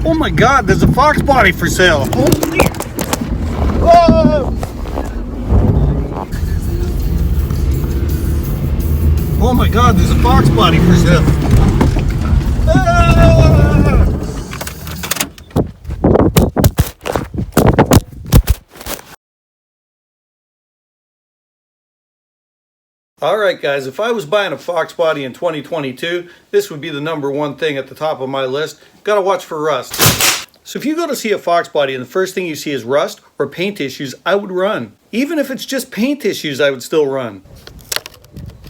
Oh my God, there's a Foxbody for sale. Holy! Whoa! Oh my God, there's a Foxbody for sale. Ah! Alright guys, if I was buying a Foxbody in 2022, this would be the #1 thing at the top of my list. Gotta watch for rust. So if you go to see a Foxbody and the first thing you see is rust or paint issues, I would run. Even if it's just paint issues, I would still run.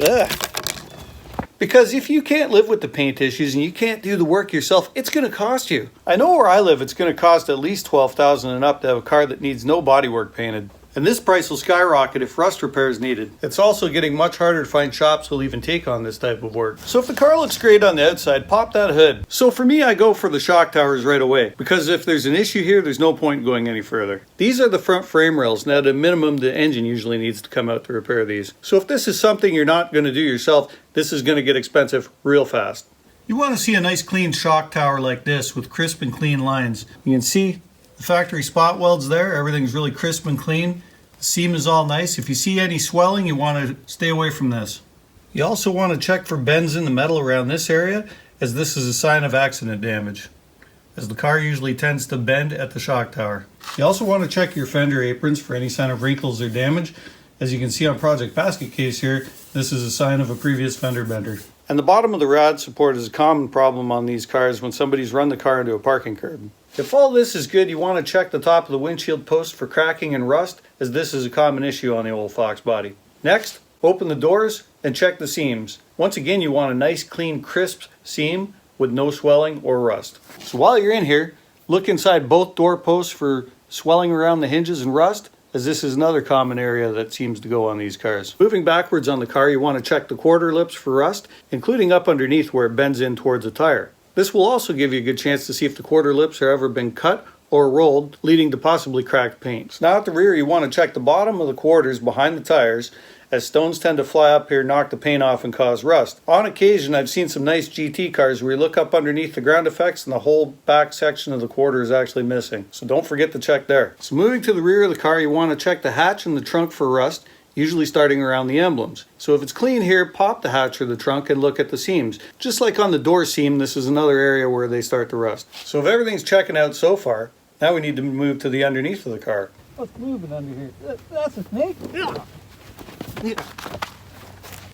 Ugh. Because if you can't live with the paint issues and you can't do the work yourself, it's going to cost you. I know where I live, it's going to cost at least $12,000 and up to have a car that needs no bodywork painted. And this price will skyrocket if rust repair is needed. It's also getting much harder to find shops who'll even take on this type of work. So if the car looks great on the outside, pop that hood. So for me, I go for the shock towers right away, because if there's an issue here, there's no point in going any further. These are the front frame rails. Now, at a minimum, the engine usually needs to come out to repair these. So if this is something you're not going to do yourself, this is going to get expensive real fast. You want to see a nice clean shock tower like this with crisp and clean lines. You can see the factory spot welds there. Everything's really crisp and clean. The seam is all nice. If you see any swelling, you want to stay away from this. You also want to check for bends in the metal around this area, as this is a sign of accident damage, as the car usually tends to bend at the shock tower. You also want to check your fender aprons for any sign of wrinkles or damage. As you can see on Project Basket Case here, this is a sign of a previous fender bender. And the bottom of the rod support is a common problem on these cars when somebody's run the car into a parking curb. If all this is good, you want to check the top of the windshield post for cracking and rust, as this is a common issue on the old Foxbody. Next, open the doors and check the seams. Once again, you want a nice, clean, crisp seam with no swelling or rust. So while you're in here, look inside both door posts for swelling around the hinges and rust, as this is another common area that seems to go on these cars. Moving backwards on the car, you want to check the quarter lips for rust, including up underneath where it bends in towards the tire. This will also give you a good chance to see if the quarter lips have ever been cut or rolled, leading to possibly cracked paint. So now at the rear, you want to check the bottom of the quarters behind the tires, as stones tend to fly up here, knock the paint off, and cause rust. On occasion, I've seen some nice GT cars where you look up underneath the ground effects and the whole back section of the quarter is actually missing. So don't forget to check there. So moving to the rear of the car, you want to check the hatch and the trunk for rust, usually starting around the emblems. So if it's clean here, pop the hatch or the trunk and look at the seams. Just like on the door seam, this is another area where they start to rust. So if everything's checking out so far, now we need to move to the underneath of the car. What's moving under here? That's a snake? Yeah.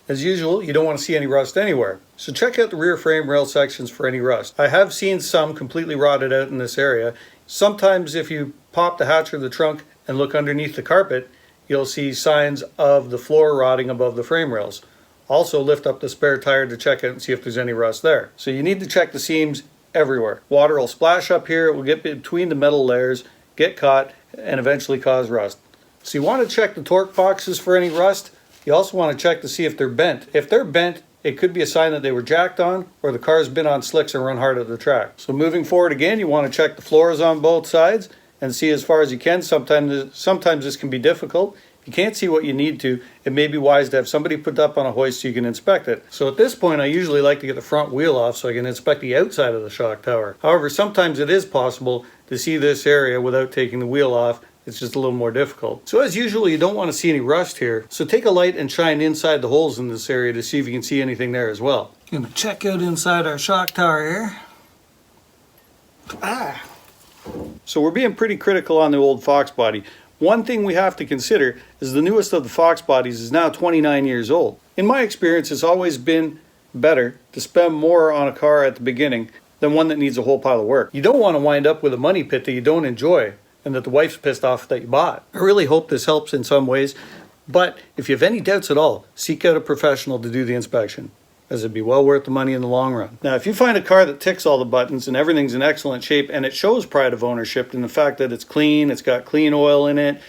As usual, you don't want to see any rust anywhere. So check out the rear frame rail sections for any rust. I have seen some completely rotted out in this area. Sometimes if you pop the hatch or the trunk and look underneath the carpet, you'll see signs of the floor rotting above the frame rails. Also lift up the spare tire to check it and see if there's any rust there. So you need to check the seams everywhere. Water will splash up here, it will get between the metal layers, get caught, and eventually cause rust. So you want to check the torque boxes for any rust. You also want to check to see if they're bent. If they're bent, it could be a sign that they were jacked on or the car's been on slicks and run hard at the track. So moving forward again, you want to check the floors on both sides and see as far as you can. Sometimes this can be difficult. If you can't see what you need to, it may be wise to have somebody put up on a hoist so you can inspect it. So at this point, I usually like to get the front wheel off so I can inspect the outside of the shock tower. However, sometimes it is possible to see this area without taking the wheel off. It's just a little more difficult. So as usual, you don't want to see any rust here. So take a light and shine inside the holes in this area to see if you can see anything there as well. I'm going to check out inside our shock tower here. So we're being pretty critical on the old Foxbody. One thing we have to consider is the newest of the Foxbodies is now 29 years old. In my experience, it's always been better to spend more on a car at the beginning than one that needs a whole pile of work. You don't want to wind up with a money pit that you don't enjoy and that the wife's pissed off that you bought. I really hope this helps in some ways, but if you have any doubts at all, seek out a professional to do the inspection, as it'd be well worth the money in the long run. Now, if you find a car that ticks all the buttons and everything's in excellent shape and it shows pride of ownership in the fact that it's clean, it's got clean oil in it,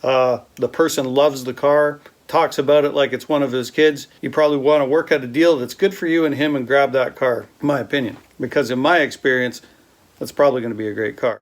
the person loves the car, talks about it like it's one of his kids, you probably want to work out a deal that's good for you and him and grab that car, in my opinion. Because in my experience, that's probably going to be a great car.